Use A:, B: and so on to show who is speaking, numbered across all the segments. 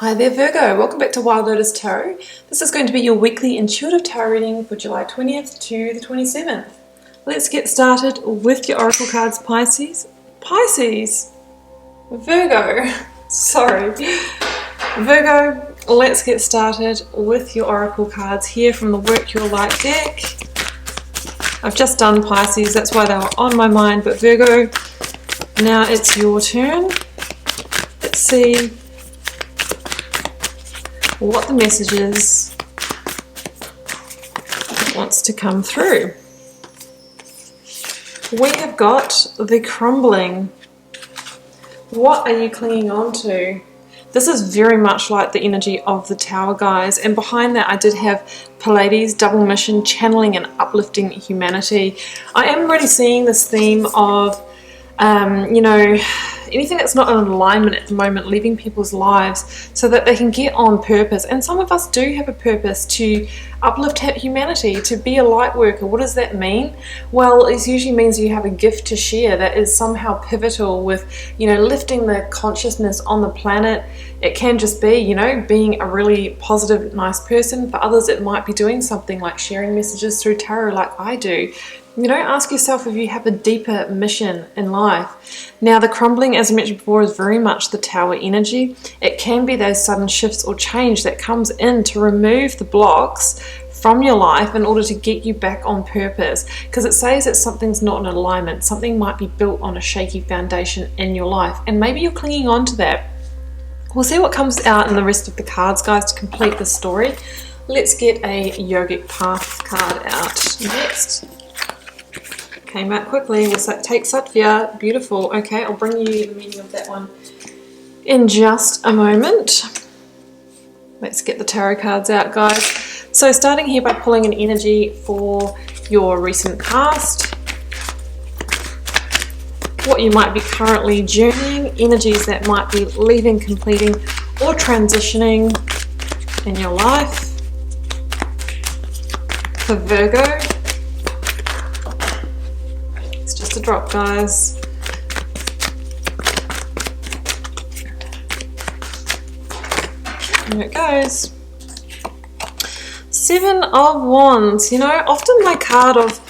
A: Hi there Virgo, welcome back to Wild Lotus Tarot. This is going to be your weekly intuitive tarot reading for July 20th to the 27th. Let's get started with your oracle cards, Pisces. Virgo, sorry. Virgo, let's get started with your oracle cards here from the Work Your Light deck. I've just done Pisces, that's why they were on my mind, but Virgo, now it's your turn. Let's see what the message is that wants to come through. We have got the crumbling. What are you clinging on to? This is very much like the energy of the Tower, guys, and behind that I did have Pleiades, double mission, channeling and uplifting humanity. I am really seeing this theme of anything that's not in alignment at the moment, leaving people's lives so that they can get on purpose. And some of us do have a purpose to uplift humanity, to be a light worker. What does that mean? Well, it usually means you have a gift to share that is somehow pivotal with, lifting the consciousness on the planet. It can just be, being a really positive, nice person. For others, it might be doing something like sharing messages through tarot like I do. Ask yourself if you have a deeper mission in life. Now, the crumbling, as I mentioned before, is very much the Tower energy. It can be those sudden shifts or change that comes in to remove the blocks from your life in order to get you back on purpose. Because it says that something's not in alignment. Something might be built on a shaky foundation in your life. And maybe you're clinging on to that. We'll see what comes out in the rest of the cards, guys, to complete the story. Let's get a Yogic Path card out next. Came out quickly. We'll take Sattva. Beautiful. Okay, I'll bring you the meaning of that one in just a moment. Let's get the tarot cards out, guys. So starting here by pulling an energy for your recent past, what you might be currently journeying, energies that might be leaving, completing, or transitioning in your life. For Virgo, a drop, guys. There it goes. Seven of Wands. Often my card of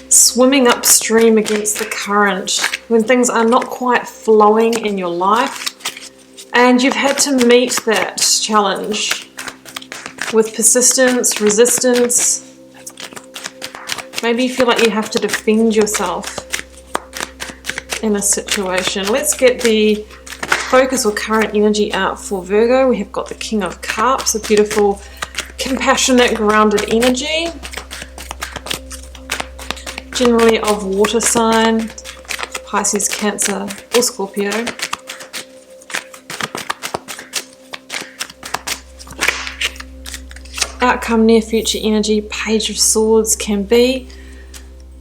A: swimming upstream against the current when things are not quite flowing in your life and you've had to meet that challenge with persistence, resistance. Maybe you feel like you have to defend yourself in a situation. Let's get the focus or current energy out for Virgo. We have got the King of Cups, a beautiful, compassionate, grounded energy. Generally of water sign, Pisces, Cancer, or Scorpio. Outcome, near future energy, Page of Swords can be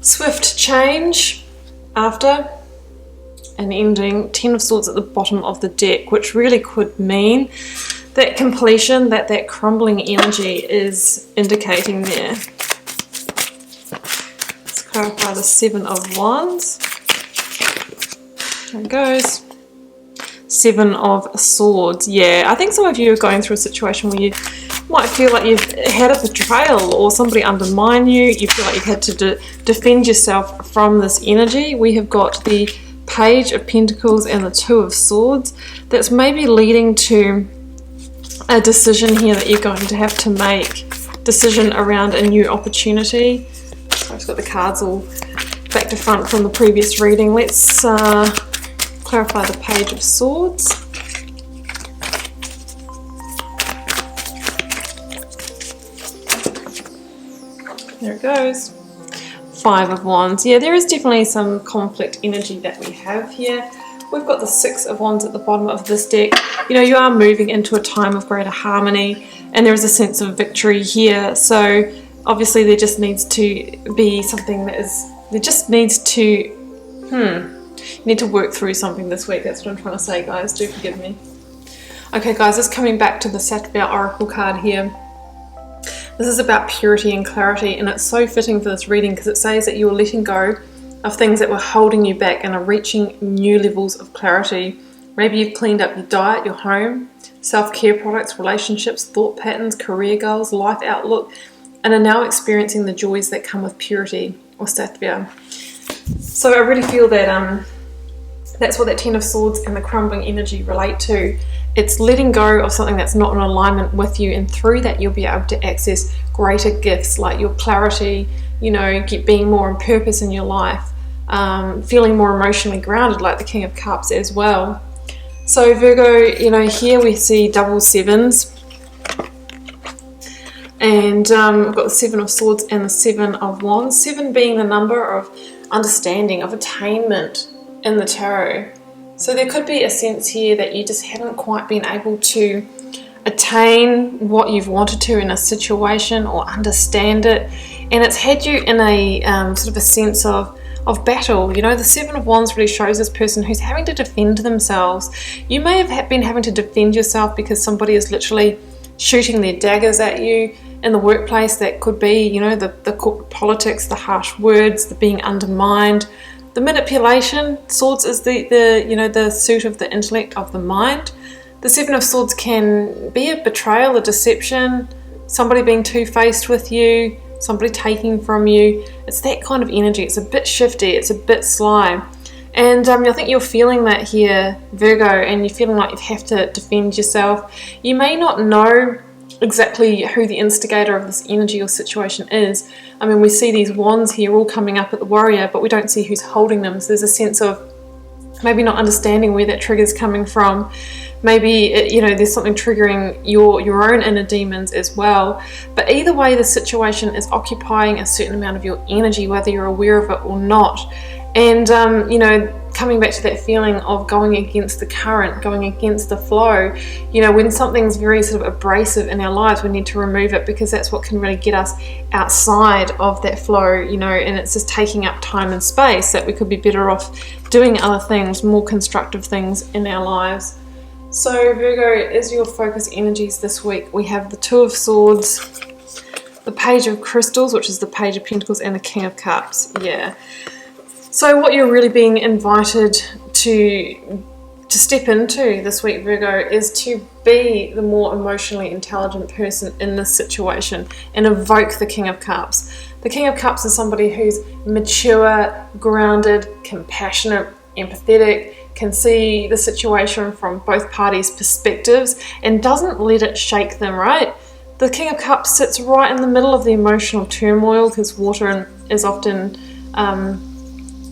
A: swift change after an ending. Ten of Swords at the bottom of the deck, which really could mean that completion, that crumbling energy is indicating there. Let's clarify the Seven of Wands. There it goes. Seven of Swords. Yeah, I think some of you are going through a situation where you might feel like you've had a betrayal or somebody undermine you. You feel like you've had to defend yourself from this energy. We have got the Page of Pentacles and the Two of Swords. That's maybe leading to a decision here that you're going to have to make. Decision around a new opportunity. I've just got the cards all back to front from the previous reading. Let's clarify the Page of Swords. There it goes. Five of Wands. Yeah, there is definitely some conflict energy that we have here. We've got the Six of Wands at the bottom of this deck. You are moving into a time of greater harmony and there is a sense of victory here. So obviously there just needs to be something you need to work through something this week. That's what I'm trying to say, guys. Do forgive me. Okay, guys, just coming back to the Sattva Oracle card here. This is about purity and clarity, and it's so fitting for this reading because it says that you're letting go of things that were holding you back and are reaching new levels of clarity Maybe you've cleaned up your diet, your home, self-care products, relationships, thought patterns, career goals, life outlook, and are now experiencing the joys that come with purity or sattva. So I really feel that that's what that Ten of Swords and the crumbling energy relate to. It's letting go of something that's not in alignment with you, and through that you'll be able to access greater gifts like your clarity, being more in purpose in your life, feeling more emotionally grounded like the King of Cups as well. So Virgo, here we see double sevens. And we've got the Seven of Swords and the Seven of Wands. 7 being the number of understanding, of attainment in the tarot. So there could be a sense here that you just haven't quite been able to attain what you've wanted to in a situation or understand it. And it's had you in a sort of a sense of battle. The Seven of Wands really shows this person who's having to defend themselves. You may have been having to defend yourself because somebody is literally shooting their daggers at you in the workplace. That could be, the corporate politics, the harsh words, the being undermined, the manipulation. Swords is the suit of the intellect, of the mind. The Seven of Swords can be a betrayal, a deception, somebody being two-faced with you, somebody taking from you. It's that kind of energy. It's a bit shifty, it's a bit sly. And I think you're feeling that here, Virgo, and you're feeling like you have to defend yourself. You may not know exactly who the instigator of this energy or situation is. I mean, we see these wands here all coming up at the warrior, but we don't see who's holding them. So there's a sense of maybe not understanding where that trigger's coming from. Maybe, there's something triggering your own inner demons as well. But either way, the situation is occupying a certain amount of your energy, whether you're aware of it or not. And, coming back to that feeling of going against the current, going against the flow, when something's very sort of abrasive in our lives, we need to remove it, because that's what can really get us outside of that flow, and it's just taking up time and space that we could be better off doing other things, more constructive things in our lives. So Virgo, is your focus energies this week? We have the Two of Swords, the Page of Crystals, which is the Page of Pentacles, and the King of Cups. Yeah. So what you're really being invited to step into this week, Virgo, is to be the more emotionally intelligent person in this situation and evoke the King of Cups. The King of Cups is somebody who's mature, grounded, compassionate, empathetic, can see the situation from both parties' perspectives and doesn't let it shake them, right? The King of Cups sits right in the middle of the emotional turmoil, because water is often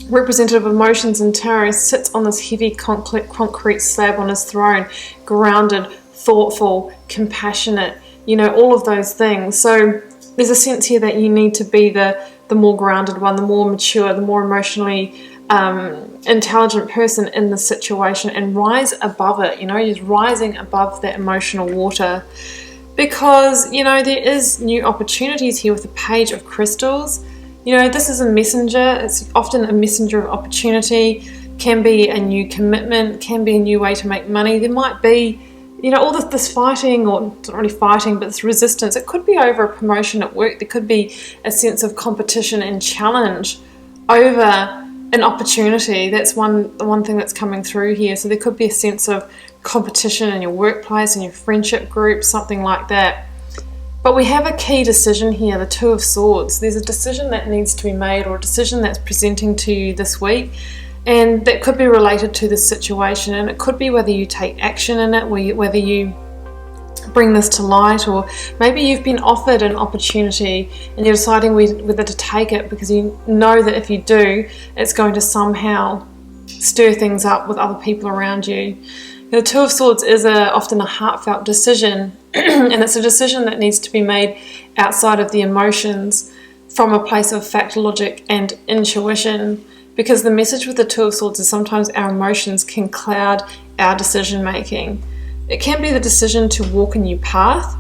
A: representative of emotions in tarot. Sits on this heavy concrete slab on his throne, grounded, thoughtful, compassionate, all of those things. So there's a sense here that you need to be the more grounded one, the more mature, the more emotionally intelligent person in the situation, and rise above it, just rising above that emotional water. Because, there is new opportunities here with the Page of Crystals. This is a messenger. It's often a messenger of opportunity, can be a new commitment, can be a new way to make money. There might be, all this fighting, or not really fighting, but this resistance. It could be over a promotion at work. There could be a sense of competition and challenge over an opportunity. That's the one thing that's coming through here. So there could be a sense of competition in your workplace, in your friendship group, something like that. But we have a key decision here, the Two of Swords. There's a decision that needs to be made, or a decision that's presenting to you this week, and that could be related to this situation. And it could be whether you take action in it, whether you bring this to light, or maybe you've been offered an opportunity and you're deciding whether to take it, because you know that if you do, it's going to somehow stir things up with other people around you. The Two of Swords is often a heartfelt decision, and it's a decision that needs to be made outside of the emotions, from a place of fact, logic, and intuition. Because the message with the Two of Swords is sometimes our emotions can cloud our decision making. It can be the decision to walk a new path.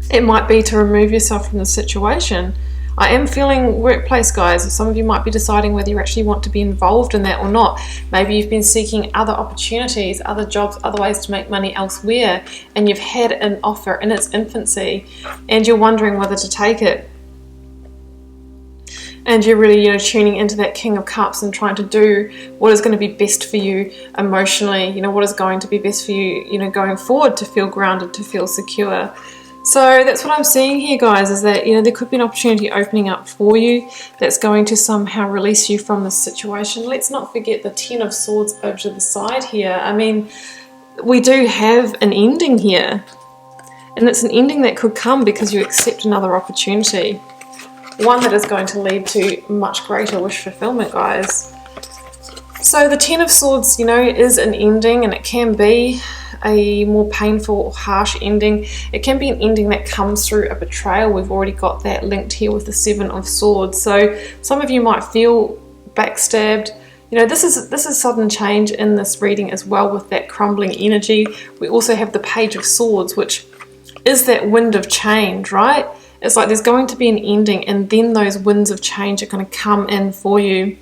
A: It might be to remove yourself from the situation. I am feeling workplace, guys. Some of you might be deciding whether you actually want to be involved in that or not. Maybe you've been seeking other opportunities, other jobs, other ways to make money elsewhere, and you've had an offer in its infancy and you're wondering whether to take it. and you're really, you know, tuning into that King of Cups and trying to do what is going to be best for you emotionally, you know, what is going to be best for you, you know, going forward, to feel grounded, to feel secure. So that's what I'm seeing here, guys, is that, you know, there could be an opportunity opening up for you that's going to somehow release you from this situation. Let's not forget the Ten of Swords over to the side here. I mean, we do have an ending here, and it's an ending that could come because you accept another opportunity, one that is going to lead to much greater wish fulfillment, guys. So the Ten of Swords, you know, is an ending, and it can be a more painful or harsh ending. It can be an ending that comes through a betrayal. We've already got that linked here with the Seven of Swords. So some of you might feel backstabbed. You know, this is sudden change in this reading as well, with that crumbling energy. We also have the Page of Swords, which is that wind of change, right? It's like there's going to be an ending, and then those winds of change are going to come in for you.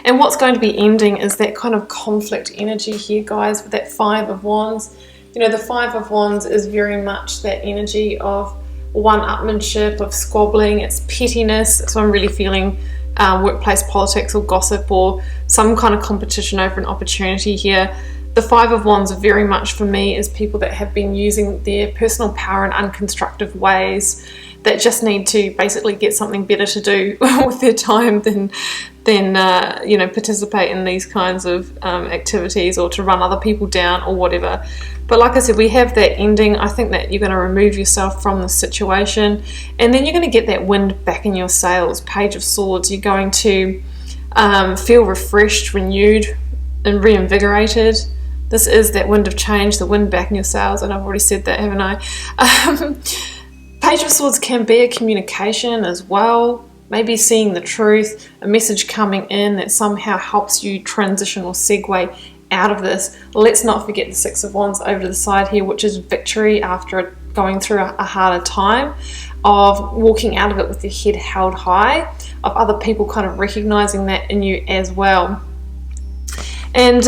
A: And what's going to be ending is that kind of conflict energy here, guys, with that Five of Wands. You know, the Five of Wands is very much that energy of one-upmanship, of squabbling, it's pettiness. So I'm really feeling workplace politics or gossip or some kind of competition over an opportunity here. The Five of Wands very much for me is people that have been using their personal power in unconstructive ways, that just need to basically get something better to do with their time than you know, participate in these kinds of activities, or to run other people down or whatever. But like I said, we have that ending. I think that you're going to remove yourself from the situation, and then you're going to get that wind back in your sails. Page of Swords, you're going to feel refreshed, renewed and reinvigorated. This is that wind of change, the wind back in your sails, and I've already said that, haven't I? Page of Swords can be a communication as well, maybe seeing the truth, a message coming in that somehow helps you transition or segue out of this. Let's not forget the Six of Wands over to the side here, which is victory after going through a harder time, of walking out of it with your head held high, of other people kind of recognizing that in you as well. And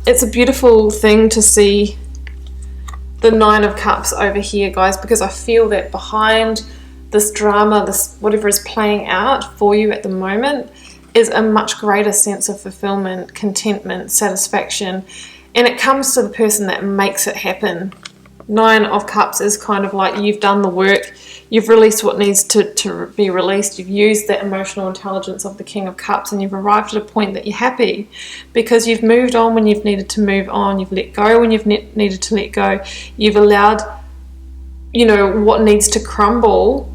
A: it's a beautiful thing to see the Nine of Cups over here, guys, because I feel that behind this drama, this whatever is playing out for you at the moment, is a much greater sense of fulfillment, contentment, satisfaction, and it comes to the person that makes it happen. Nine of Cups is kind of like you've done the work, you've released what needs to be released, you've used that emotional intelligence of the King of Cups, and you've arrived at a point that you're happy because you've moved on when you've needed to move on, you've let go when you've needed to let go, you've allowed, you know, what needs to crumble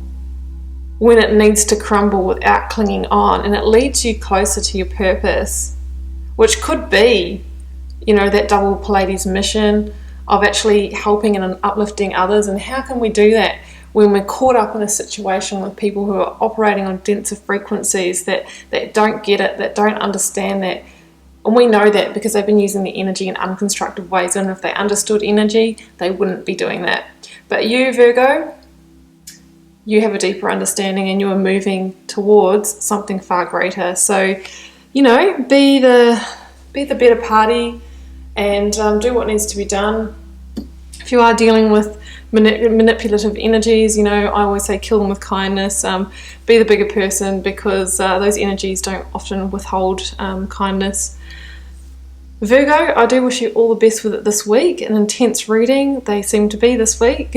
A: when it needs to crumble without clinging on, and it leads you closer to your purpose, which could be, you know, that double Pleiades mission of actually helping and uplifting others. And how can we do that when we're caught up in a situation with people who are operating on denser frequencies that don't get it, that don't understand that? And we know that because they've been using the energy in unconstructive ways, and if they understood energy, they wouldn't be doing that. But you, Virgo, you have a deeper understanding, and you are moving towards something far greater. So, you know, be the better party, and do what needs to be done. If you are dealing with manipulative energies, you know, I always say kill them with kindness. Be the bigger person, because those energies don't often withhold kindness. Virgo, I do wish you all the best with it this week. An intense reading, they seem to be this week.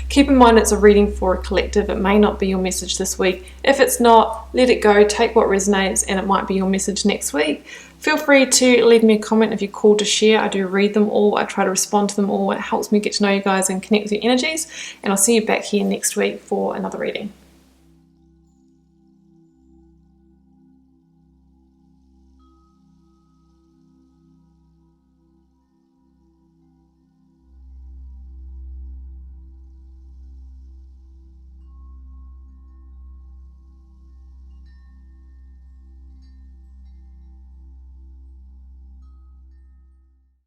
A: Keep in mind it's a reading for a collective. It may not be your message this week. If it's not, let it go, take what resonates, and it might be your message next week. Feel free to leave me a comment if you're called to share. I do read them all. I try to respond to them all. It helps me get to know you guys and connect with your energies. And I'll see you back here next week for another reading.